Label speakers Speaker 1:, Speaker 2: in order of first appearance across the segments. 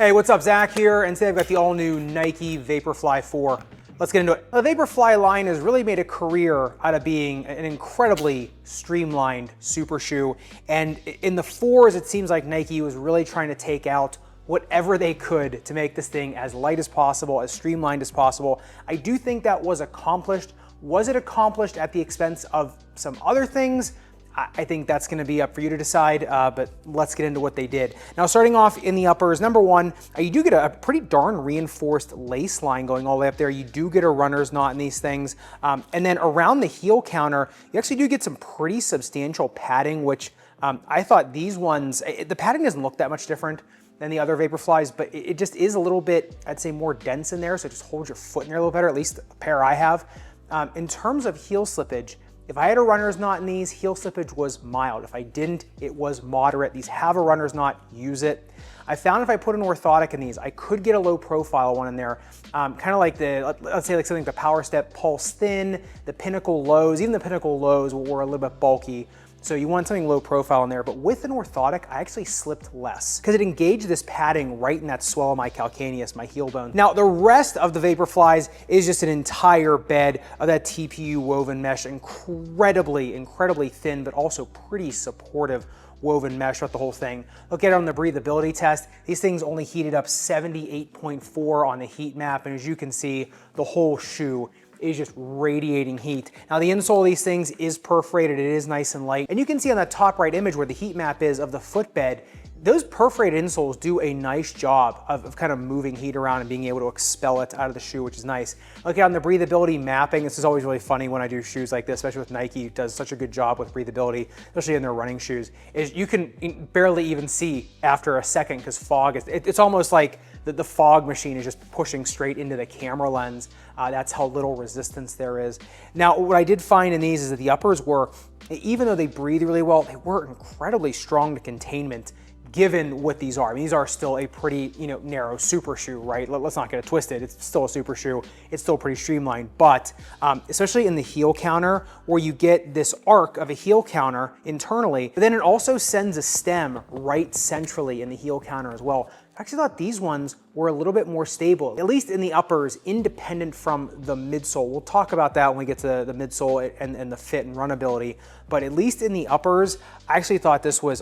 Speaker 1: Hey, what's up? Zach here, and today I've got the all-new Nike Vaporfly 4. Let's get into it. The Vaporfly line has really made a career out of being an incredibly streamlined super shoe, and in the 4s, it seems like Nike was really trying to take out whatever they could to make this thing as light as possible, as streamlined as possible. I do think that was accomplished. Was it accomplished at the expense of some other things? I think that's gonna be up for you to decide, but let's get into what they did. Now, starting off in the uppers, number one, you do get a pretty darn reinforced lace line going all the way up there. You do get a runner's knot in these things. And then around the heel counter, you actually do get some pretty substantial padding, which I thought these ones, the padding doesn't look that much different than the other Vaporflies, but it just is a little bit, I'd say, more dense in there, so it just holds your foot in there a little better, at least the pair I have. In terms of heel slippage, if I had a runner's knot in these, heel slippage was mild. If I didn't, it was moderate. These have a runner's knot, use it. I found if I put an orthotic in these, I could get a low profile one in there, kind of like let's say like something like the Power Step Pulse Thin, the Pinnacle Lows. Even the Pinnacle Lows were a little bit bulky, so you want something low profile in there. But with an orthotic, I actually slipped less because it engaged this padding right in that swell of my calcaneus, my heel bone. Now, the rest of the Vaporflies is just an entire bed of that TPU woven mesh, incredibly thin, but also pretty supportive woven mesh throughout the whole thing. Look at it on the breathability test. These things only heated up 78.4 on the heat map, and as you can see, the whole shoe is just radiating heat. Now, the insole of these things is perforated, it is nice and light. And you can see on that top right image where the heat map is of the footbed, those perforated insoles do a nice job of kind of moving heat around and being able to expel it out of the shoe, which is nice. Look at on the breathability mapping. This is always really funny when I do shoes like this, especially with Nike. It does such a good job with breathability, especially in their running shoes, is you can barely even see after a second because fog is, it's almost like the fog machine is just pushing straight into the camera lens. That's how little resistance there is. Now, what I did find in these is that the uppers were, even though they breathe really well, they were incredibly strong to containment given what these are. I mean, these are still a pretty, narrow super shoe, right? Let's not get it twisted. It's still a super shoe. It's still pretty streamlined, but especially in the heel counter where you get this arc of a heel counter internally, but then it also sends a stem right centrally in the heel counter as well. I actually thought these ones were a little bit more stable, at least in the uppers, independent from the midsole. We'll talk about that when we get to the midsole and the fit and runability, but at least in the uppers, I actually thought this was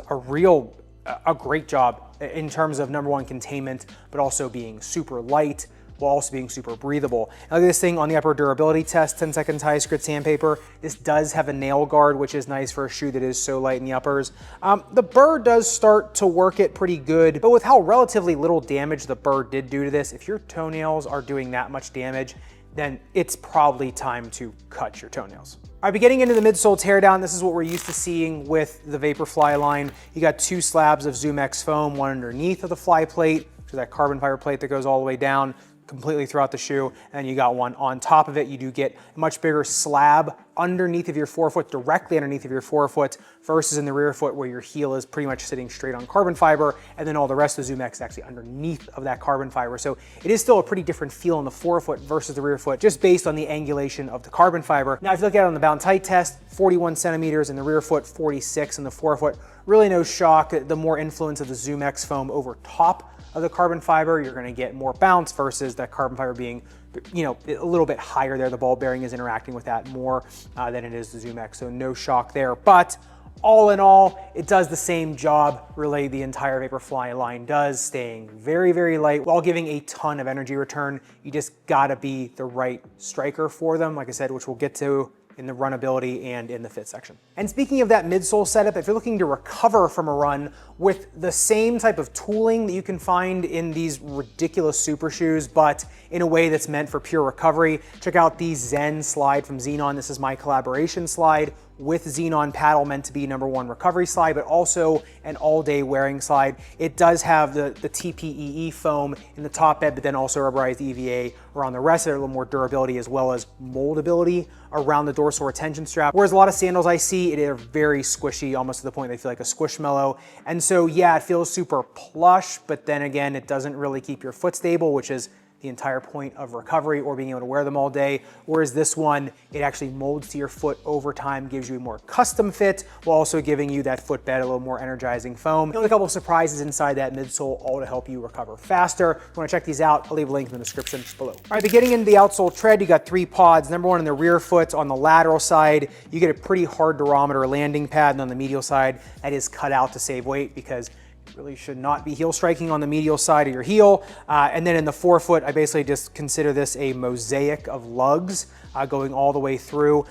Speaker 1: a great job in terms of number one, containment, but also being super light while also being super breathable. Now, look at this thing on the upper durability test, 10-second tie grit sandpaper. This does have a nail guard, which is nice for a shoe that is so light in the uppers. The burr does start to work it pretty good, but with how relatively little damage the burr did do to this, if your toenails are doing that much damage, then it's probably time to cut your toenails. All right, but getting into the midsole teardown, this is what we're used to seeing with the Vaporfly line. You got two slabs of Zoom X foam, one underneath of the fly plate, so that carbon fiber plate that goes all the way down completely throughout the shoe, and you got one on top of it. You do get a much bigger slab underneath of your forefoot, directly underneath of your forefoot, versus in the rear foot where your heel is pretty much sitting straight on carbon fiber, and then all the rest of the Zoom X is actually underneath of that carbon fiber. So it is still a pretty different feel in the forefoot versus the rear foot, just based on the angulation of the carbon fiber. Now, if you look at it on the bound tight test, 41 centimeters in the rear foot, 46 in the forefoot. Really no shock. The more influence of the Zoom X foam over top of the carbon fiber, you're gonna get more bounce versus that carbon fiber being, a little bit higher there. The ball bearing is interacting with that more than it is the Zoom X, so no shock there. But all in all, it does the same job really the entire Vaporfly line does, staying very light while giving a ton of energy return. You just gotta be the right striker for them, like I said, which we'll get to in the runability and in the fit section. And speaking of that midsole setup, if you're looking to recover from a run with the same type of tooling that you can find in these ridiculous super shoes, but in a way that's meant for pure recovery, check out the Zen slide from Xenon. This is my collaboration slide with Xenon paddle, meant to be number one recovery slide, but also an all-day wearing slide. It does have the TPEE foam in the top bed, but then also rubberized EVA around the rest of it, a little more durability as well as moldability around the dorsal retention strap. Whereas a lot of sandals I see, it are very squishy, almost to the point they feel like a squishmallow. And so yeah, it feels super plush, but then again, it doesn't really keep your foot stable, which is the entire point of recovery or being able to wear them all day. Whereas this one, it actually molds to your foot over time, gives you a more custom fit while also giving you that footbed, a little more energizing foam. Only a couple of surprises inside that midsole, all to help you recover faster. If you want to check these out, I'll leave a link in the description below. All right, but getting into the outsole tread, you got 3 pods. Number one in the rear foot, on the lateral side, you get a pretty hard durometer landing pad, and on the medial side, that is cut out to save weight because really should not be heel striking on the medial side of your heel. And then in the forefoot, I basically just consider this a mosaic of lugs going all the way through.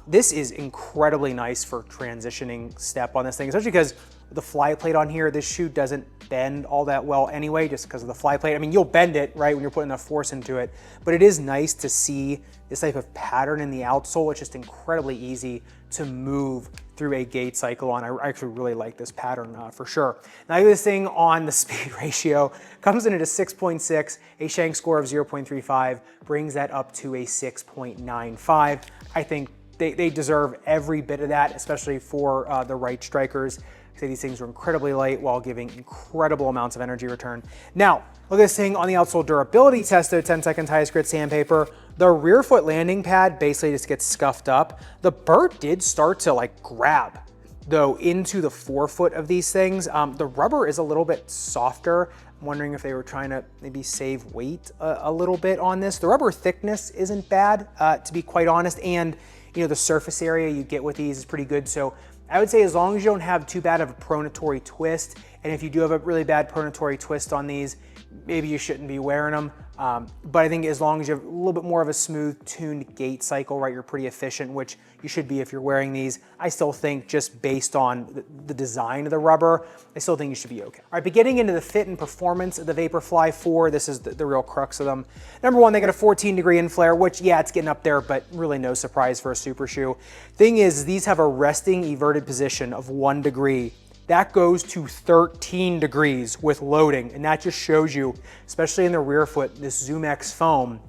Speaker 1: This is incredibly nice for transitioning step on this thing, especially because the fly plate on here, this shoe doesn't bend all that well anyway, just because of the fly plate. I mean, you'll bend it, right, when you're putting enough force into it, but it is nice to see this type of pattern in the outsole. It's just incredibly easy to move through a gait cycle on. I actually really like this pattern for sure. Now this thing on the speed ratio comes in at a 6.6, a shank score of 0.35, brings that up to a 6.95. I think they deserve every bit of that, especially for the right strikers. These things are incredibly light while giving incredible amounts of energy return. Now, look at this thing on the outsole durability test, though, 10 seconds highest grit sandpaper. The rear foot landing pad basically just gets scuffed up. The burr did start to like grab, though, into the forefoot of these things. The rubber is a little bit softer. I'm wondering if they were trying to maybe save weight a little bit on this. The rubber thickness isn't bad, to be quite honest, and you know, the surface area you get with these is pretty good. So I would say as long as you don't have too bad of a pronatory twist, and if you do have a really bad pronatory twist on these, maybe you shouldn't be wearing them. But I think as long as you have a little bit more of a smooth tuned gait cycle, right, you're pretty efficient, which you should be if you're wearing these. I still think just based on the design of the rubber, I still think you should be okay. All right, but getting into the fit and performance of the Vaporfly 4, this is the real crux of them. Number one, they got a 14-degree in-flare, which, yeah, it's getting up there, but really no surprise for a super shoe. Thing is, these have a resting everted position of 1 degree. That goes to 13 degrees with loading, and that just shows you, especially in the rear foot, this ZoomX foam,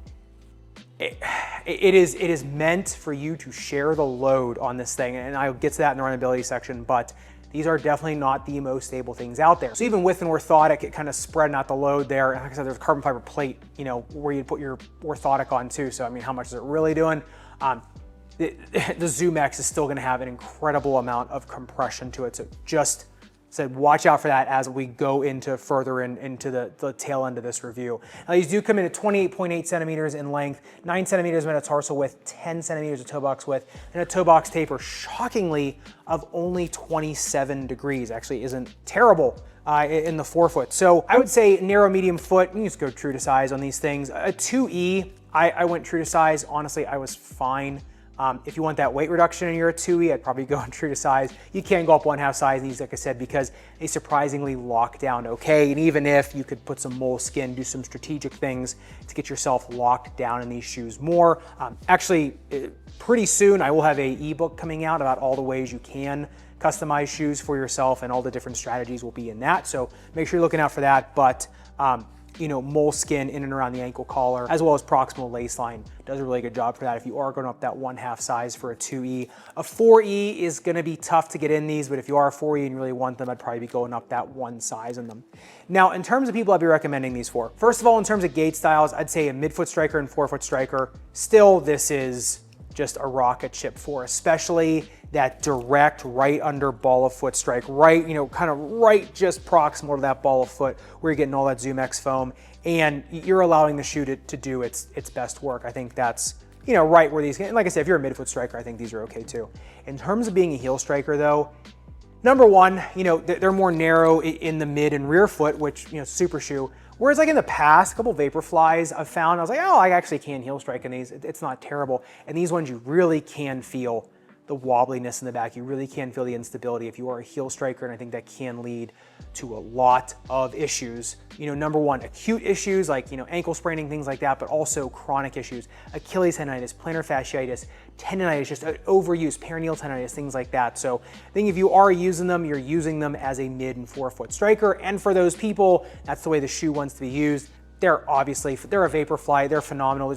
Speaker 1: it is meant for you to share the load on this thing, and I'll get to that in the runnability section, but these are definitely not the most stable things out there. So even with an orthotic, it kind of spreading out the load there. And like I said, there's a carbon fiber plate, you know, where you put your orthotic on too. So I mean, how much is it really doing? The ZoomX is still gonna have an incredible amount of compression to it. So just said, watch out for that as we go into further into the tail end of this review. Now these do come in at 28.8 centimeters in length, 9 centimeters metatarsal width, 10 centimeters of toe box width, and a toe box taper, shockingly, of only 27 degrees. Actually isn't terrible in the forefoot. So I would say narrow, medium foot, you can just go true to size on these things. A 2E, I went true to size. Honestly, I was fine. If you want that weight reduction and you're a 2E, I'd probably go true to size. You can go up 1/2 size in these, like I said, because they surprisingly lock down okay. And even if you could put some moleskin, do some strategic things to get yourself locked down in these shoes more. Actually, pretty soon I will have an ebook coming out about all the ways you can customize shoes for yourself, and all the different strategies will be in that. So make sure you're looking out for that. But you know, moleskin in and around the ankle collar, as well as proximal lace line, does a really good job for that if you are going up that 1/2 size for a 2E. A 4E is gonna be tough to get in these, but if you are a 4E and you really want them, I'd probably be going up that 1 size in them. Now, in terms of people I'd be recommending these for, first of all, in terms of gait styles, I'd say a midfoot striker and forefoot striker. Still, this is just a rocket ship for, especially that direct right under ball of foot strike, right, you know, kind of right just proximal to that ball of foot where you're getting all that ZoomX foam, and you're allowing the shoe to do its best work. I think that's, you know, right where these, and like I said, if you're a midfoot striker, I think these are okay too. In terms of being a heel striker though, number one, you know, they're more narrow in the mid and rear foot, which, you know, super shoe. Whereas like in the past, a couple Vaporflies I've found, I was like, oh, I actually can heel strike in these. It's not terrible. And these ones, you really can feel the wobbliness in the back. You really can feel the instability if you are a heel striker, and I think that can lead to a lot of issues. You know, number one, acute issues like, you know, ankle spraining, things like that, but also chronic issues, Achilles tendonitis, plantar fasciitis, tendonitis, just overuse, perineal tendonitis, things like that. So I think if you are using them, you're using them as a mid and forefoot striker, and for those people, that's the way the shoe wants to be used. They're a Vaporfly, they're phenomenal.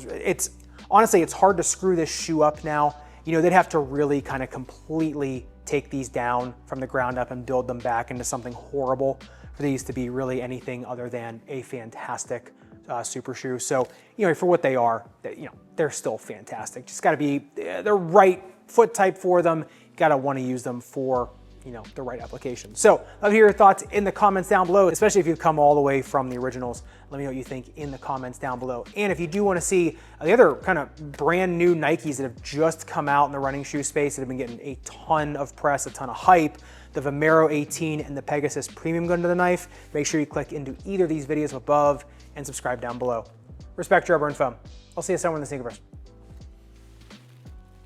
Speaker 1: Honestly, it's hard to screw this shoe up now. You know, they'd have to really kind of completely take these down from the ground up and build them back into something horrible for these to be really anything other than a fantastic super shoe. So, you know, for what they are, you know, they're still fantastic. Just got to be the right foot type for them. Got to want to use them for, you know, the right application. So love to hear your thoughts in the comments down below, especially if you've come all the way from the originals. Let me know what you think in the comments down below. And if you do want to see the other kind of brand new Nikes that have just come out in the running shoe space that have been getting a ton of press, a ton of hype, the Vomero 18 and the Pegasus Premium Gun to the Knife, make sure you click into either of these videos above and subscribe down below. Respect your rubber and foam. I'll see you somewhere in the Sneakerverse.